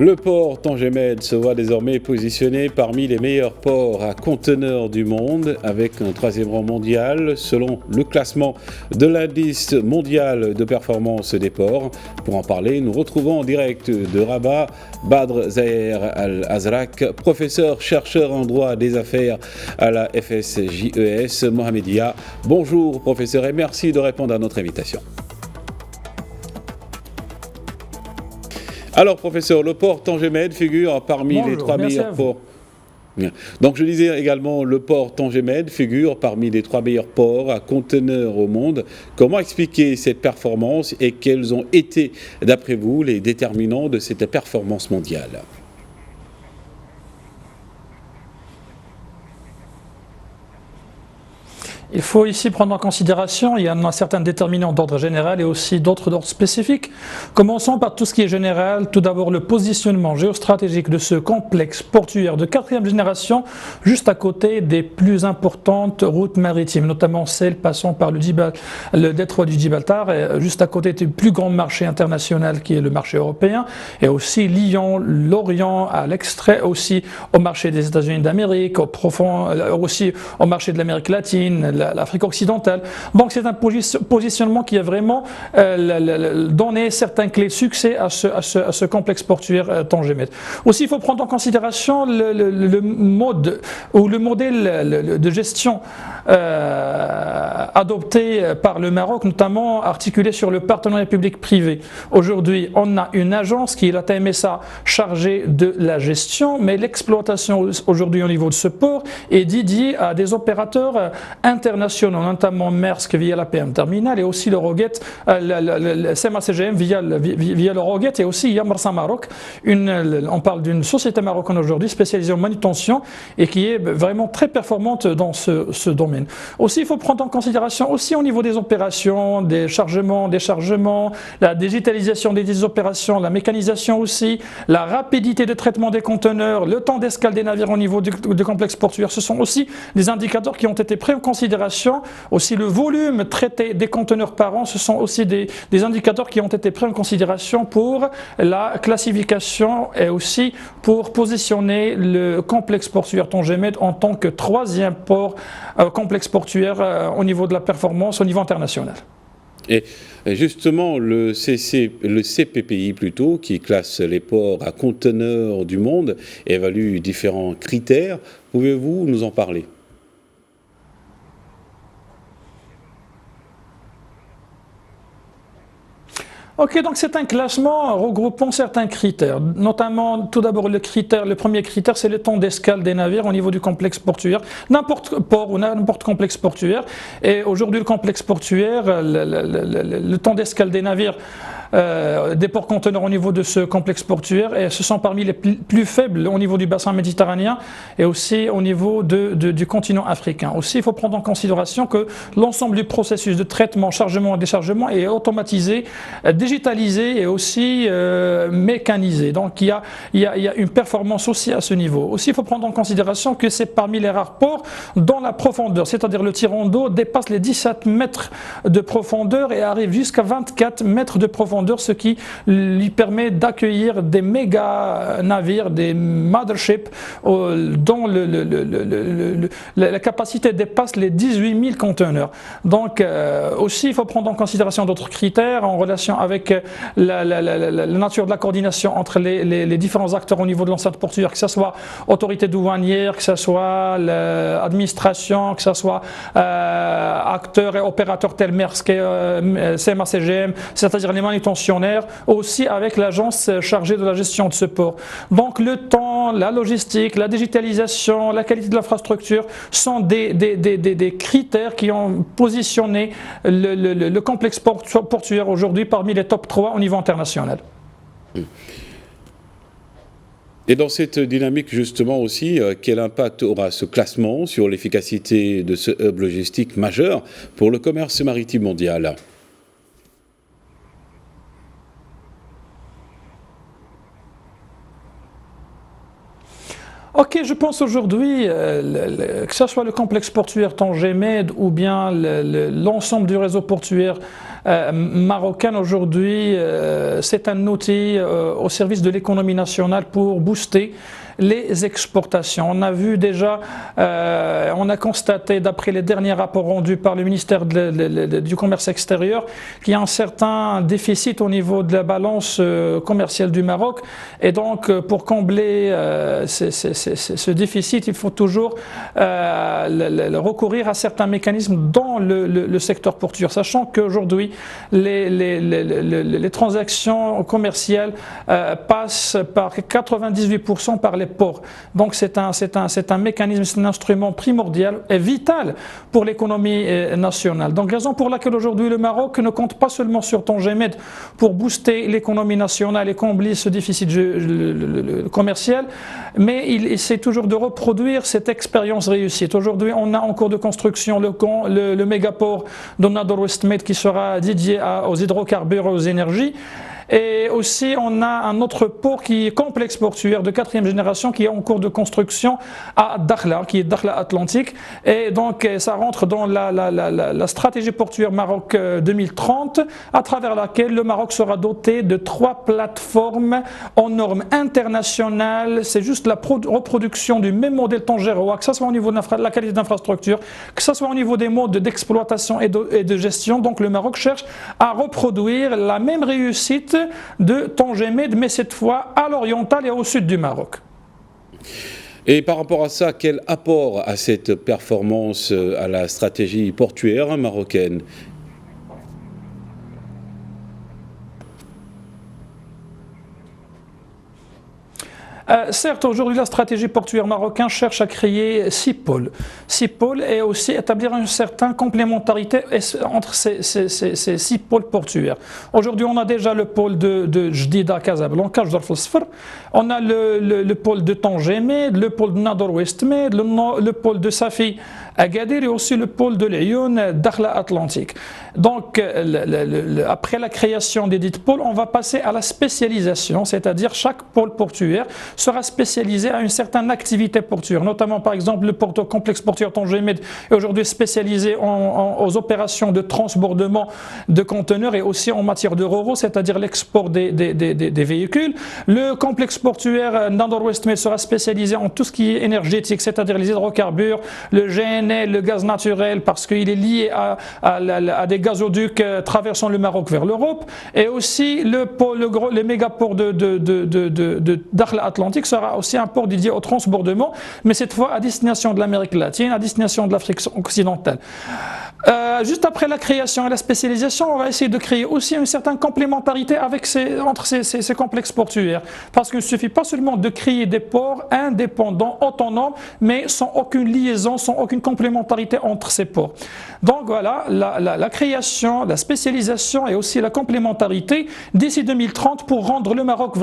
Le port Tanger-Med se voit désormais positionné parmi les meilleurs ports à conteneurs du monde, avec un troisième rang mondial selon le classement de l'indice mondial de performance des ports. Pour en parler, nous retrouvons en direct de Rabat Badr Zaher Al-Azraq, professeur chercheur en droit des affaires à la FSJES Mohamedia. Bonjour professeur et merci de répondre à notre invitation. Alors, professeur, le port Tanger-Med figure parmi les trois meilleurs ports. Donc, je disais également, le port Tanger-Med figure parmi les trois meilleurs ports à conteneurs au monde. Comment expliquer cette performance et quels ont été, d'après vous, les déterminants de cette performance mondiale ? Il faut ici prendre en considération, il y en a certains déterminants d'ordre général et aussi d'autres d'ordre spécifique. Commençons par tout ce qui est général. Tout d'abord, le positionnement géostratégique de ce complexe portuaire de quatrième génération, juste à côté des plus importantes routes maritimes, notamment celles passant par le détroit du Gibraltar, et juste à côté du plus grand marché international qui est le marché européen, et aussi liant l'Orient à l'extrait, aussi au marché des États-Unis d'Amérique, aussi au marché de l'Amérique latine, l'Afrique occidentale. Donc c'est un positionnement qui a vraiment donné certaines clés de succès à ce complexe portuaire Tanger-Med. Aussi, il faut prendre en considération le mode ou le modèle de gestion adopté par le Maroc, notamment articulé sur le partenariat public-privé. Aujourd'hui, on a une agence qui est la TMSA chargée de la gestion, mais l'exploitation aujourd'hui au niveau de ce port est dédiée à des opérateurs internationaux, notamment Maersk via la PM Terminal et aussi le Roguet, le CMA-CGM via le Roguet et aussi Yamarsa Maroc. On parle d'une société marocaine aujourd'hui spécialisée en manutention et qui est vraiment très performante dans ce domaine. Aussi, il faut prendre en considération aussi au niveau des opérations, des chargements, déchargements, la digitalisation des opérations, la mécanisation aussi, la rapidité de traitement des conteneurs, le temps d'escale des navires au niveau du complexe portuaire. Ce sont aussi des indicateurs qui ont été pris en considération. Aussi le volume traité des conteneurs par an, ce sont aussi des indicateurs qui ont été pris en considération pour la classification et aussi pour positionner le complexe portuaire Tanger-Med en tant que troisième port complexe portuaire au niveau de la performance au niveau international. Et justement, le CPPI plutôt, qui classe les ports à conteneurs du monde, évalue différents critères. Pouvez-vous nous en parler ? Ok, donc c'est un classement regroupant certains critères, notamment tout d'abord le premier critère, c'est le temps d'escale des navires au niveau du complexe portuaire, n'importe port ou n'importe complexe portuaire. Et aujourd'hui, le complexe portuaire, le temps d'escale des navires, des ports conteneurs au niveau de ce complexe portuaire, et ce sont parmi les plus faibles au niveau du bassin méditerranéen et aussi au niveau du continent africain. Aussi, il faut prendre en considération que l'ensemble du processus de traitement, chargement et déchargement est automatisé, digitalisé et aussi mécanisé. Donc il y a une performance aussi à ce niveau. Aussi, il faut prendre en considération que c'est parmi les rares ports dont la profondeur, c'est-à-dire le tirant d'eau, dépasse les 17 mètres de profondeur et arrive jusqu'à 24 mètres de profondeur, ce qui lui permet d'accueillir des méga navires, des motherships dont la capacité dépasse les 18 000 conteneurs. Donc aussi, il faut prendre en considération d'autres critères en relation avec la nature de la coordination entre les différents acteurs au niveau de l'enceinte portuaire, que ce soit autorité douanière, que ce soit l'administration, que ce soit acteurs et opérateurs tels Maersk et CMA-CGM, c'est-à-dire les manutentionnaires, aussi avec l'agence chargée de la gestion de ce port. Donc le temps, la logistique, la digitalisation, la qualité de l'infrastructure sont des critères qui ont positionné le complexe portuaire aujourd'hui parmi les top 3 au niveau international. Et dans cette dynamique justement aussi, quel impact aura ce classement sur l'efficacité de ce hub logistique majeur pour le commerce maritime mondial ? Ok, je pense aujourd'hui, que ce soit le complexe portuaire Tanger-Med ou bien l'ensemble du réseau portuaire marocaine aujourd'hui, c'est un outil au service de l'économie nationale pour booster les exportations. On a vu déjà, on a constaté d'après les derniers rapports rendus par le ministère du Commerce extérieur qu'il y a un certain déficit au niveau de la balance commerciale du Maroc, et donc pour combler ce déficit, il faut toujours recourir à certains mécanismes dans le secteur portuaire, sachant qu'aujourd'hui les transactions commerciales passent par 98% par les ports. Donc c'est un mécanisme, c'est un instrument primordial et vital pour l'économie nationale. Donc raison pour laquelle aujourd'hui le Maroc ne compte pas seulement sur Tangemed pour booster l'économie nationale et combler ce déficit commercial, mais il essaie toujours de reproduire cette expérience réussite. Aujourd'hui, on a en cours de construction le mégaport de Nador West Med qui sera dédié aux hydrocarbures et aux énergies. Et aussi, on a un autre port qui est complexe portuaire de 4e génération qui est en cours de construction à Dakhla, qui est Dakhla Atlantique. Et donc, ça rentre dans la stratégie portuaire Maroc 2030, à travers laquelle le Maroc sera doté de 3 plateformes en normes internationales. C'est juste la reproduction du même modèle tangérois, que ce soit au niveau de la qualité d'infrastructure, que ce soit au niveau des modes d'exploitation et de gestion. Donc, le Maroc cherche à reproduire la même réussite de Tangemed, mais cette fois à l'oriental et au sud du Maroc. Et par rapport à ça, quel apport à cette performance à la stratégie portuaire marocaine ? Certes, aujourd'hui, la stratégie portuaire marocaine cherche à créer 6 pôles. 6 pôles et aussi établir une certaine complémentarité entre ces 6 pôles portuaires. Aujourd'hui, on a déjà le pôle de Jdida, Casablanca, Jdarf al-Sfar. On a le pôle de Tangemed, le pôle de Nador West Med, le pôle de Safi, Agadir, et aussi le pôle de Lyoun, Dakhla Atlantique. Donc, après la création des dites pôles, on va passer à la spécialisation, c'est-à-dire chaque pôle portuaire sera spécialisé à une certaine activité portuaire, notamment par exemple le complexe portuaire Tangemed est aujourd'hui spécialisé aux opérations de transbordement de conteneurs et aussi en matière de ro-ro, c'est-à-dire l'export des véhicules. Le complexe portuaire Nador West Med sera spécialisé en tout ce qui est énergétique, c'est-à-dire les hydrocarbures, le GNL, le gaz naturel, parce qu'il est lié à des gazoducs traversant le Maroc vers l'Europe, et aussi le mégaport de Dakhla Atlantique sera aussi un port dédié au transbordement, mais cette fois à destination de l'Amérique latine, à destination de l'Afrique occidentale. Juste après la création et la spécialisation, on va essayer de créer aussi une certaine complémentarité entre ces complexes portuaires, parce qu'il ne suffit pas seulement de créer des ports indépendants, autonomes, mais sans aucune liaison, sans aucune complémentarité entre ces ports. Donc voilà, la création, la spécialisation et aussi la complémentarité d'ici 2030 pour rendre le Maroc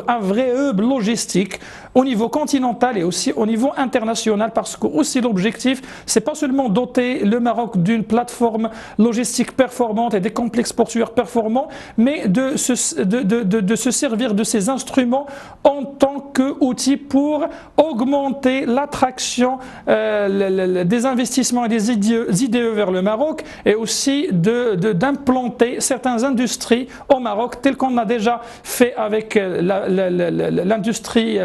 un vrai hub logistique au niveau continental et aussi au niveau international, parce que aussi l'objectif, c'est pas seulement doter le Maroc d'une plateforme logistique performante et des complexes portuaires performants, mais de se servir de ces instruments en tant qu'outil pour augmenter l'attraction des investissements et des IDE vers le Maroc, et aussi d'implanter certaines industries au Maroc, telles qu'on a déjà fait avec l'industrie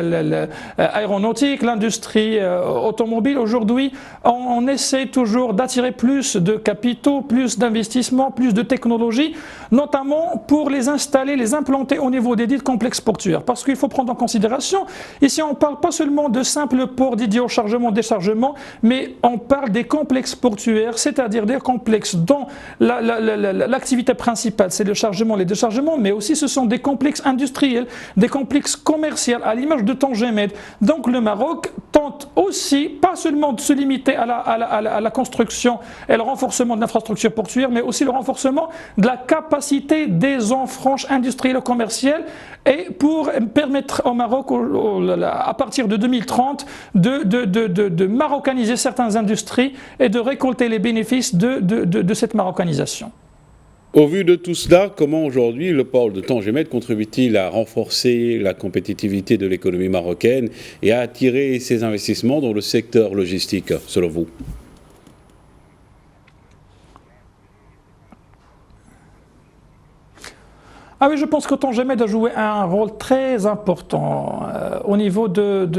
aéronautique, l'industrie automobile. Aujourd'hui, on essaie toujours d'attirer plus de capitaux, plus d'investissements, plus de technologies, notamment pour les installer, les implanter au niveau des dits complexes portuaires. Parce qu'il faut prendre en considération, ici on ne parle pas seulement de simples ports dédiés au chargement, déchargement, mais on parle des complexes portuaires, c'est-à-dire des complexes dont l'activité principale c'est le chargement, les déchargements, mais aussi ce sont des complexes industriels, des complexes commerciaux à l'image de Tangemed. Donc le Maroc tente aussi, pas seulement de se limiter à la construction et le renforcement de l'infrastructure portuaire, mais aussi le renforcement de la capacité des zones franches industrielles et commerciales, et pour permettre au Maroc, à partir de 2030, de maroccaniser certaines industries et de récolter les bénéfices de cette marocanisation. Au vu de tout cela, comment aujourd'hui le port de Tangemed contribue-t-il à renforcer la compétitivité de l'économie marocaine et à attirer ces investissements dans le secteur logistique, selon vous ? Ah oui, je pense que Tangemed a joué un rôle très important au niveau de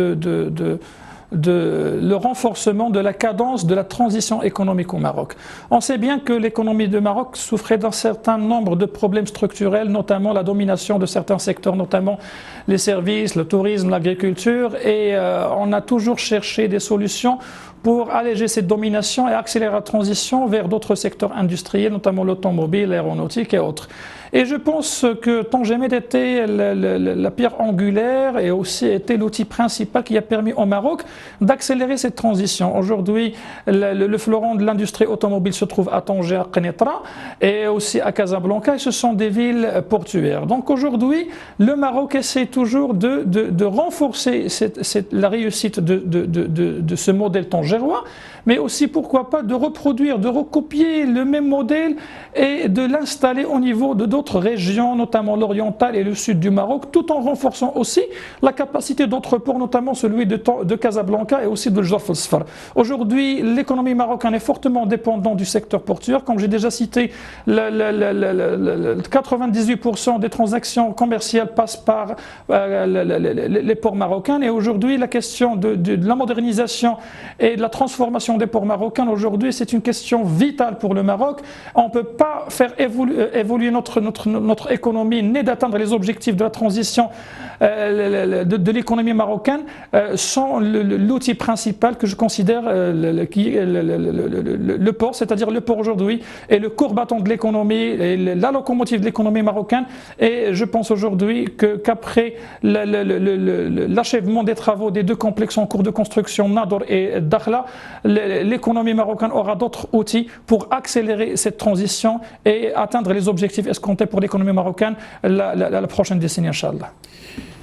le renforcement de la cadence de la transition économique au Maroc. On sait bien que l'économie du Maroc souffrait d'un certain nombre de problèmes structurels, notamment la domination de certains secteurs, notamment les services, le tourisme, l'agriculture, et on a toujours cherché des solutions pour alléger cette domination et accélérer la transition vers d'autres secteurs industriels, notamment l'automobile, l'aéronautique et autres. Et je pense que Tangemed était la pierre angulaire et aussi était l'outil principal qui a permis au Maroc d'accélérer cette transition. Aujourd'hui, le fleuron de l'industrie automobile se trouve à Tanger, à Kenitra et aussi à Casablanca, et ce sont des villes portuaires. Donc aujourd'hui, le Maroc essaie toujours de renforcer la réussite de ce modèle tangérois, mais aussi, pourquoi pas, de reproduire, de recopier le même modèle et de l'installer au niveau de d'autres régions, notamment l'oriental et le sud du Maroc, tout en renforçant aussi la capacité d'autres ports, notamment celui de Casablanca et aussi de Jorf el-Sfar. Aujourd'hui, l'économie marocaine est fortement dépendante du secteur portuaire. Comme j'ai déjà cité, 98% des transactions commerciales passent par les ports marocains. Et aujourd'hui, la question de la modernisation et de la transformation des ports marocains, aujourd'hui, c'est une question vitale pour le Maroc. On ne peut pas faire évoluer notre économie, ni d'atteindre les objectifs de la transition de l'économie marocaine sans l'outil principal que je considère qui est le port, c'est-à-dire le port aujourd'hui est le corps battant de l'économie, et la locomotive de l'économie marocaine. Et je pense aujourd'hui qu'après l'achèvement des travaux des deux complexes en cours de construction, Nador et Dakhla, l'économie marocaine aura d'autres outils pour accélérer cette transition et atteindre les objectifs escomptés pour l'économie marocaine la prochaine décennie, Inch'Allah.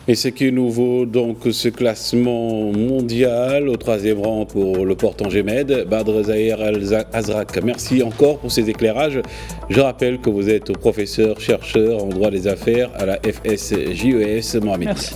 Et ce qui nous vaut donc ce mondial au 3e rang pour le port Tangemed, Badr Zahir Al-Azraq. Merci encore pour ces éclairages. Je rappelle que vous êtes professeur-chercheur en droit des affaires à la FSJES Mohamed. Merci.